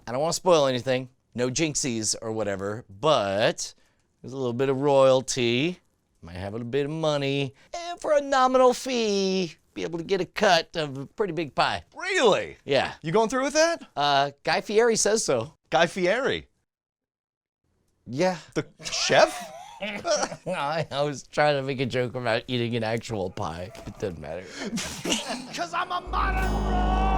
I don't want to spoil anything. No jinxies or whatever, but there's a little bit of royalty. Might have a little bit of money. And for a nominal fee, be able to get a cut of a pretty big pie. Really? Yeah. You going through with that? Guy Fieri says so. Guy Fieri? Yeah. The chef? I was trying to make a joke about eating an actual pie. It doesn't matter. Because I'm a modern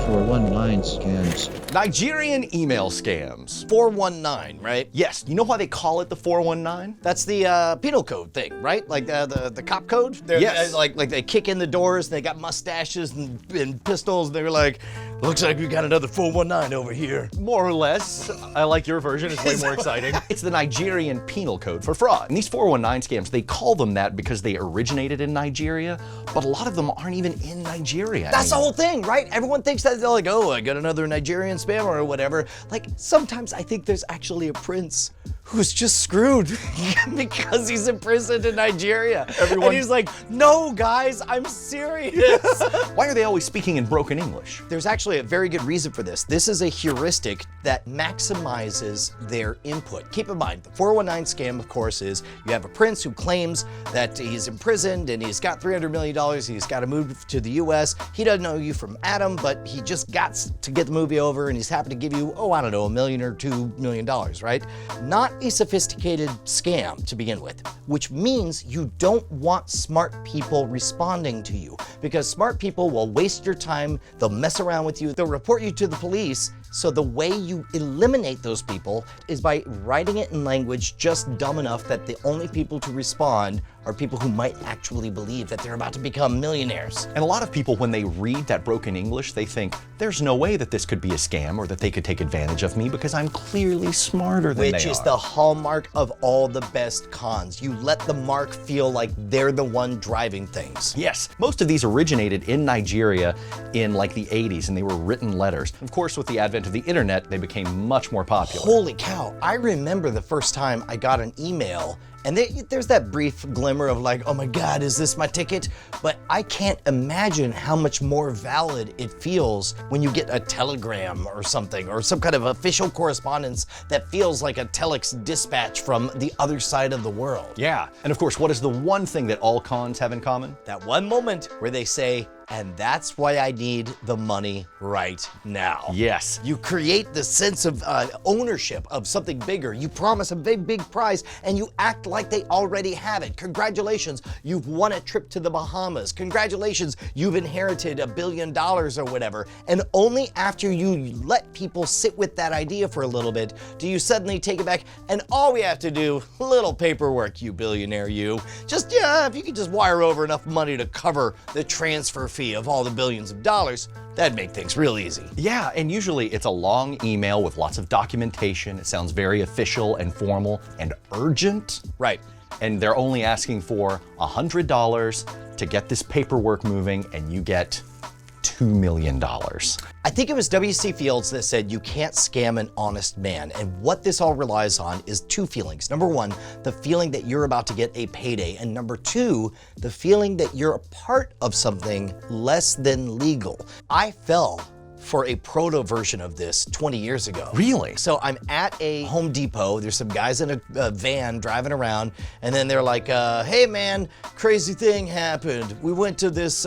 419 scams. Nigerian email scams. 419, right? Yes. You know why they call it the 419? That's the penal code thing, right? Like the cop code? Yes. Like they kick in the doors, and they got mustaches and pistols, and they're like, looks like we got another 419 over here. More or less. I like your version. It's way more exciting. It's the Nigerian penal code for fraud. And these 419 scams, they call them that because they originated in Nigeria, but a lot of them aren't even in Nigeria. That's the whole thing, right? Everyone thinks that they're like, oh, I got another Nigerian spammer or whatever. Like, sometimes I think there's actually a prince who's just screwed because he's imprisoned in Nigeria. And he's like, no, guys, I'm serious. Why are they always speaking in broken English? There's actually a very good reason for this. This is a heuristic that maximizes their input. Keep in mind, the 419 scam, of course, is you have a prince who claims that he's imprisoned and he's got $300 million. He's got to move to the US. He doesn't know you from Adam, but he just got to get the movie over and he's happy to give you, oh, I don't know, $1 million or $2 million, right? Not a sophisticated scam to begin with, which means you don't want smart people responding to you because smart people will waste your time. They'll mess around with you. They'll report you to the police. So the way you eliminate those people is by writing it in language just dumb enough that the only people to respond are people who might actually believe that they're about to become millionaires. And a lot of people, when they read that broken English, they think, there's no way that this could be a scam or that they could take advantage of me because I'm clearly smarter than they are. Which is the hallmark of all the best cons. You let the mark feel like they're the one driving things. Yes, most of these originated in Nigeria in like the 80s and they were written letters. Of course, with the advent of the internet, they became much more popular. Holy cow, I remember the first time I got an email and there's that brief glimmer of like, oh my God, is this my ticket? But I can't imagine how much more valid it feels when you get a telegram or something, or some kind of official correspondence that feels like a telex dispatch from the other side of the world. Yeah, and of course, what is the one thing that all cons have in common? That one moment where they say, and that's why I need the money right now. Yes. You create the sense of ownership of something bigger. You promise a big prize and you act like they already have it. Congratulations, you've won a trip to the Bahamas. Congratulations, you've inherited $1 billion or whatever. And only after you let people sit with that idea for a little bit do you suddenly take it back. And all we have to do, little paperwork, you billionaire, you. Just, yeah, if you could just wire over enough money to cover the transfer fee of all the billions of dollars, that'd make things real easy. Yeah, and usually it's a long email with lots of documentation. It sounds very official and formal and urgent. Right. And they're only asking for $100 to get this paperwork moving, and you get $2 million. I think it was W.C. Fields that said you can't scam an honest man. And what this all relies on is two feelings. Number one, the feeling that you're about to get a payday. And number two, the feeling that you're a part of something less than legal. I fell for a proto version of this 20 years ago. Really? So I'm at a Home Depot, there's some guys in a van driving around, and then they're like, hey man, crazy thing happened. We went to this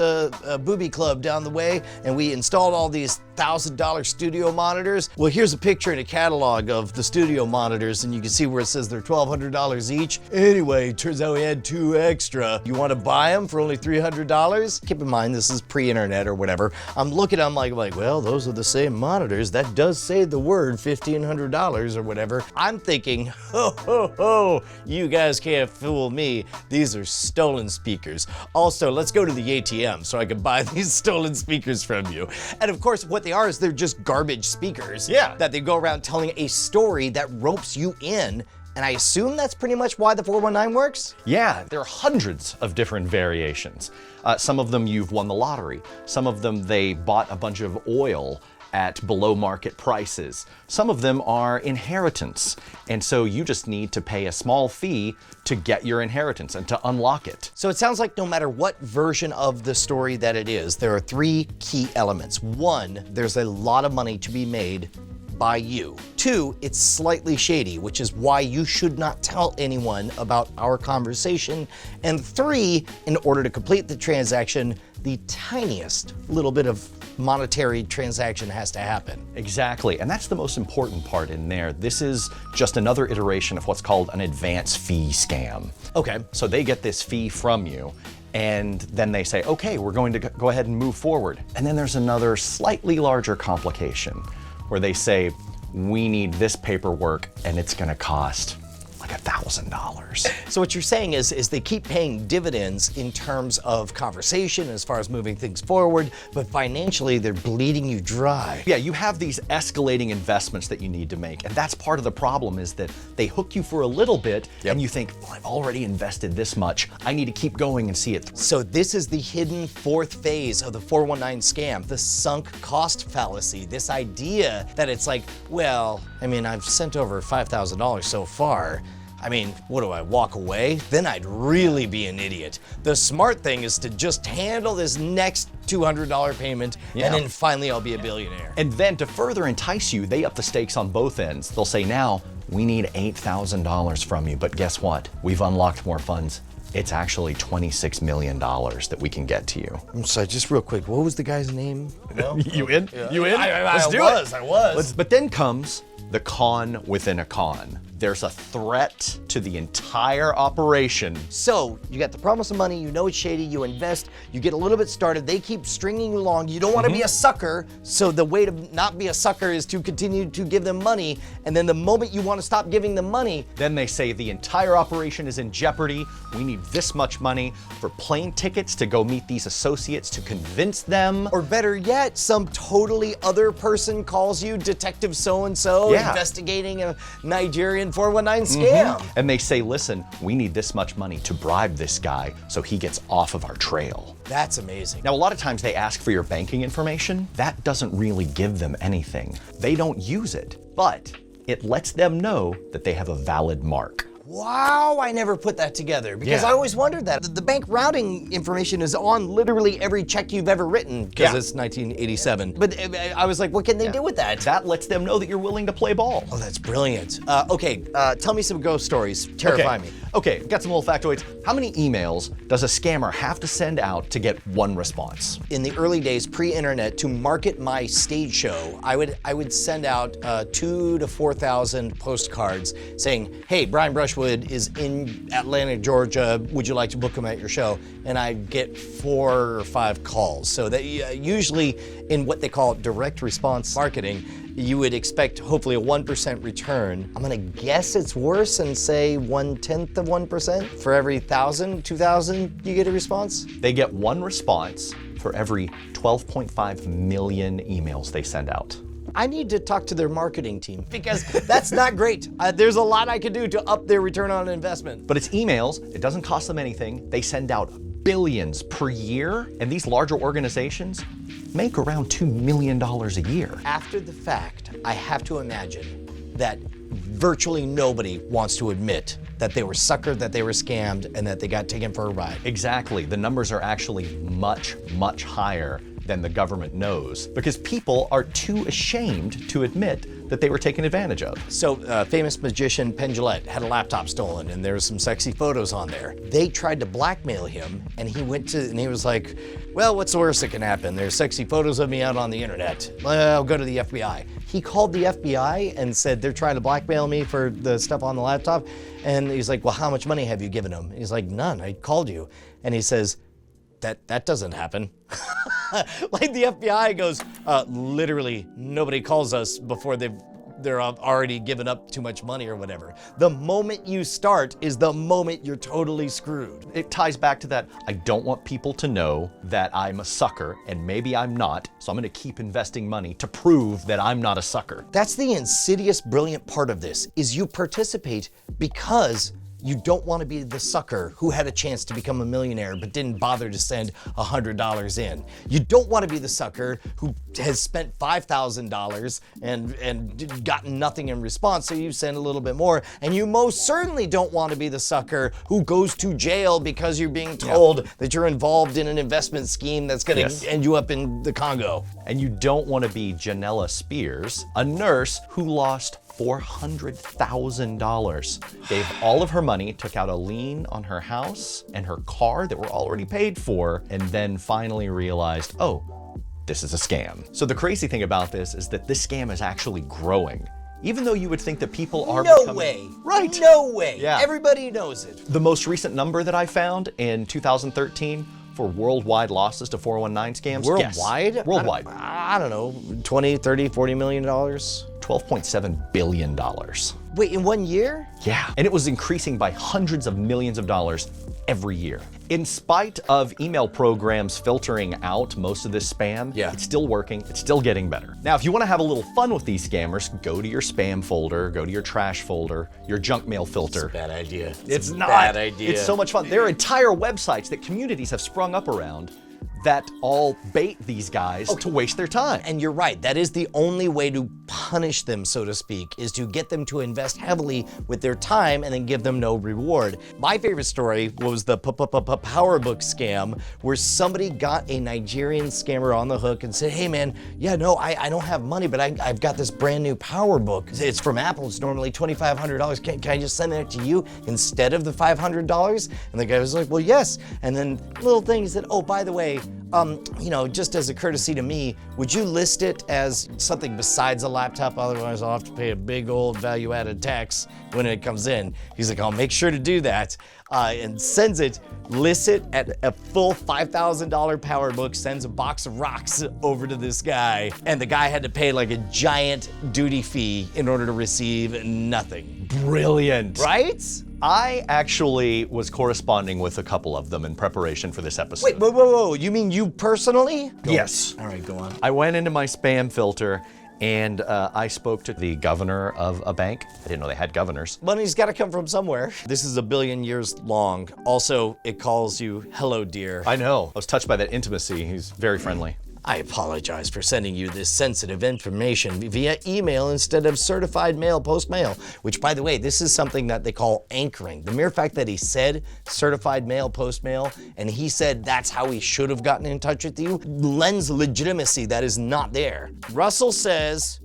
booby club down the way and we installed all these $1,000 studio monitors. Well, here's a picture and a catalog of the studio monitors, and you can see where it says they're $1,200 each. Anyway, turns out we had 2 extra. You want to buy them for only $300? Keep in mind, this is pre-internet or whatever. I'm looking at them like, well, those are the same monitors. That does say the word $1,500 or whatever. I'm thinking, ho, you guys can't fool me. These are stolen speakers. Also, let's go to the ATM so I can buy these stolen speakers from you. And of course, what they are is they're just garbage speakers. Yeah. That they go around telling a story that ropes you in. And I assume that's pretty much why the 419 works? Yeah, there are hundreds of different variations. Some of them you've won the lottery. Some of them they bought a bunch of oil at below market prices. Some of them are inheritance, and so you just need to pay a small fee to get your inheritance and to unlock it. So it sounds like no matter what version of the story that it is, there are three key elements. One, there's a lot of money to be made by you. Two, it's slightly shady, which is why you should not tell anyone about our conversation. And three, in order to complete the transaction, the tiniest little bit of monetary transaction has to happen. Exactly, and that's the most important part in there. This is just another iteration of what's called an advance fee scam. Okay. So they get this fee from you, and then they say, okay, we're going to go ahead and move forward. And then there's another slightly larger complication where they say, we need this paperwork and it's gonna cost like $1,000. So what you're saying is they keep paying dividends in terms of conversation as far as moving things forward, but financially they're bleeding you dry. Yeah, you have these escalating investments that you need to make, and that's part of the problem is that they hook you for a little bit and you think, well, I've already invested this much. I need to keep going and see it through. So this is the hidden fourth phase of the 419 scam, the sunk cost fallacy. This idea that it's like, well, I mean, I've sent over $5,000 so far. I mean, what do I walk away? Then I'd really be an idiot. The smart thing is to just handle this next $200 payment and then finally I'll be a billionaire. And then to further entice you, they up the stakes on both ends. They'll say, now we need $8,000 from you, but guess what? We've unlocked more funds. It's actually $26 million that we can get to you. I'm sorry, just real quick, what was the guy's name? No? You in? Yeah. You in? Let's do it. I was. But then comes the con within a con. There's a threat to the entire operation. So you got the promise of money, you know it's shady, you invest, you get a little bit started, they keep stringing you along, you don't want to be a sucker, so the way to not be a sucker is to continue to give them money, and then the moment you want to stop giving them money, then they say the entire operation is in jeopardy, we need this much money for plane tickets to go meet these associates to convince them. Or better yet, some totally other person calls you Detective so-and-so investigating a Nigerian 419 scam. And they say, listen, we need this much money to bribe this guy so he gets off of our trail. That's amazing. Now, a lot of times they ask for your banking information. That doesn't really give them anything. They don't use it, but it lets them know that they have a valid mark. Wow, I never put that together because I always wondered that. The bank routing information is on literally every check you've ever written because it's 1987. But I was like, what can they do with that? That lets them know that you're willing to play ball. Oh, that's brilliant. Okay, tell me some ghost stories. Terrify me. Okay, got some little factoids. How many emails does a scammer have to send out to get one response? In the early days, pre-internet, to market my stage show, I would send out 2,000 to 4,000 postcards saying, hey, Brian Brushwood is in Atlanta, Georgia. Would you like to book him at your show? And I'd get 4 or 5 calls. So that usually in what they call direct response marketing, you would expect hopefully a 1% return. I'm gonna guess it's worse and say 1/10 of 1%. For every 1,000, 2,000, you get a response? They get one response for every 12.5 million emails they send out. I need to talk to their marketing team because that's not great. There's a lot I could do to up their return on investment. But it's emails, it doesn't cost them anything. They send out billions per year, and these larger organizations make around $2 million a year. After the fact, I have to imagine that virtually nobody wants to admit that they were suckered, that they were scammed, and that they got taken for a ride. Exactly. The numbers are actually much, much higher than the government knows because people are too ashamed to admit that they were taken advantage of. So famous magician Penn had a laptop stolen and there was some sexy photos on there. They tried to blackmail him and he was like, well, what's the worst that can happen? There's sexy photos of me out on the internet. Well, I'll go to the FBI. He called the FBI and said, they're trying to blackmail me for the stuff on the laptop. And he's like, well, how much money have you given him? He's like, none, I called you. And he says, that doesn't happen. Like the FBI goes, literally nobody calls us before they're already given up too much money or whatever. The moment you start is the moment you're totally screwed. It ties back to that, I don't want people to know that I'm a sucker, and maybe I'm not, so I'm gonna keep investing money to prove that I'm not a sucker. That's the insidious, brilliant part of this, is you participate because You don't want to be the sucker who had a chance to become a millionaire but didn't bother to send $100 in. You don't want to be the sucker who has spent $5,000 and gotten nothing in response, so you send a little bit more. And you most certainly don't want to be the sucker who goes to jail because you're being told that you're involved in an investment scheme that's going to end you up in the Congo. And you don't want to be Janella Spears, a nurse who lost $400,000. Gave all of her money, took out a lien on her house and her car that were already paid for, and then finally realized, oh, this is a scam. So the crazy thing about this is that this scam is actually growing. Even though you would think that people are No way. Right. No way. Yeah. Everybody knows it. The most recent number that I found in 2013 for worldwide losses to 419 scams. Worldwide? Yes. Worldwide. I don't know, 20, 30, 40 million dollars? $12.7 billion. Wait, in 1 year? Yeah. And it was increasing by hundreds of millions of dollars every year. In spite of email programs filtering out most of this spam, it's still working, it's still getting better. Now, if you want to have a little fun with these scammers, go to your spam folder, go to your trash folder, your junk mail filter. It's a bad idea. It's not. Bad idea. It's so much fun. There are entire websites that communities have sprung up around that all bait these guys to waste their time. And you're right, that is the only way to punish them, so to speak, is to get them to invest heavily with their time and then give them no reward. My favorite story was the P-P-P-Powerbook scam, where somebody got a Nigerian scammer on the hook and said, hey man, I don't have money, but I've got this brand new PowerBook. It's from Apple, it's normally $2,500. Can I just send it to you instead of the $500? And the guy was like, well, yes. And then little thing, he said, oh, by the way, just as a courtesy to me, would you list it as something besides a laptop? Otherwise, I'll have to pay a big old value-added tax when it comes in. He's like, I'll make sure to do that. And sends it, lists it at a full $5,000 PowerBook, sends a box of rocks over to this guy. And the guy had to pay like a giant duty fee in order to receive nothing. Brilliant. Right? I actually was corresponding with a couple of them in preparation for this episode. Wait, whoa. You mean you personally? Yes. All right, go on. I went into my spam filter and I spoke to the governor of a bank. I didn't know they had governors. Money's got to come from somewhere. This is 1 billion years long. Also, it calls you hello, dear. I know. I was touched by that intimacy. He's very friendly. I apologize for sending you this sensitive information via email instead of certified mail, post mail, which, by the way, this is something that they call anchoring. The mere fact that he said certified mail, post mail, and he said that's how he should have gotten in touch with you, lends legitimacy that is not there. Russell says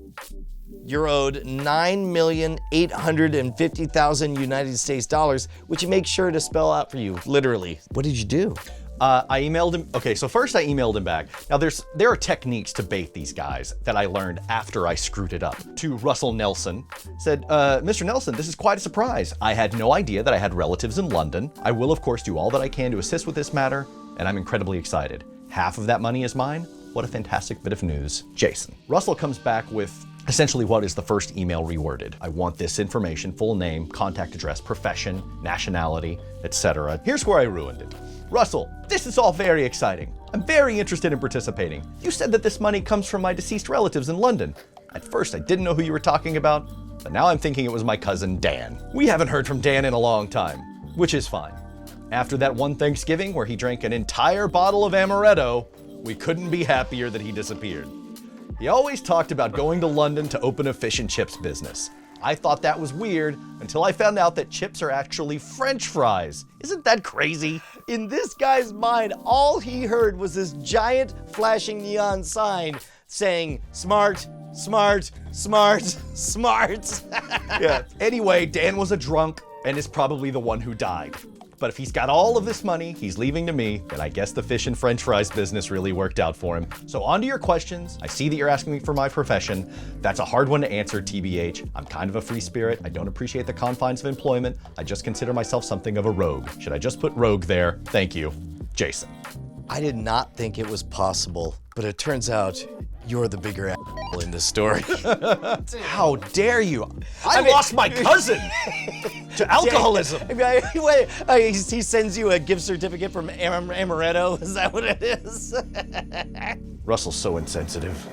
you're owed $9,850,000 United States dollars, which he makes sure to spell out for you, literally. What did you do? I emailed him. Okay, so first I emailed him back. Now there are techniques to bait these guys that I learned after I screwed it up. To Russell Nelson, said, Mr. Nelson, this is quite a surprise. I had no idea that I had relatives in London. I will of course do all that I can to assist with this matter, and I'm incredibly excited. Half of that money is mine. What a fantastic bit of news. Jason. Russell comes back with essentially what is the first email reworded. I want this information, full name, contact address, profession, nationality, etc. Here's where I ruined it. Russell, this is all very exciting. I'm very interested in participating. You said that this money comes from my deceased relatives in London. At first, I didn't know who you were talking about, but now I'm thinking it was my cousin Dan. We haven't heard from Dan in a long time, which is fine. After that one Thanksgiving where he drank an entire bottle of amaretto, we couldn't be happier that he disappeared. He always talked about going to London to open a fish and chips business. I thought that was weird until I found out that chips are actually French fries. Isn't that crazy? In this guy's mind, all he heard was this giant flashing neon sign saying, smart, smart, smart, smart. Yeah. Anyway, Dan was a drunk and is probably the one who died. But if he's got all of this money he's leaving to me, then I guess the fish and French fries business really worked out for him. So on to your questions. I see that you're asking me for my profession. That's a hard one to answer, TBH. I'm kind of a free spirit. I don't appreciate the confines of employment. I just consider myself something of a rogue. Should I just put rogue there? Thank you. Jason. I did not think it was possible, but it turns out you're the bigger asshole in this story. How dare you? I lost my cousin to alcoholism. He sends you a gift certificate from Amaretto. Is that what it is? Russell's so insensitive.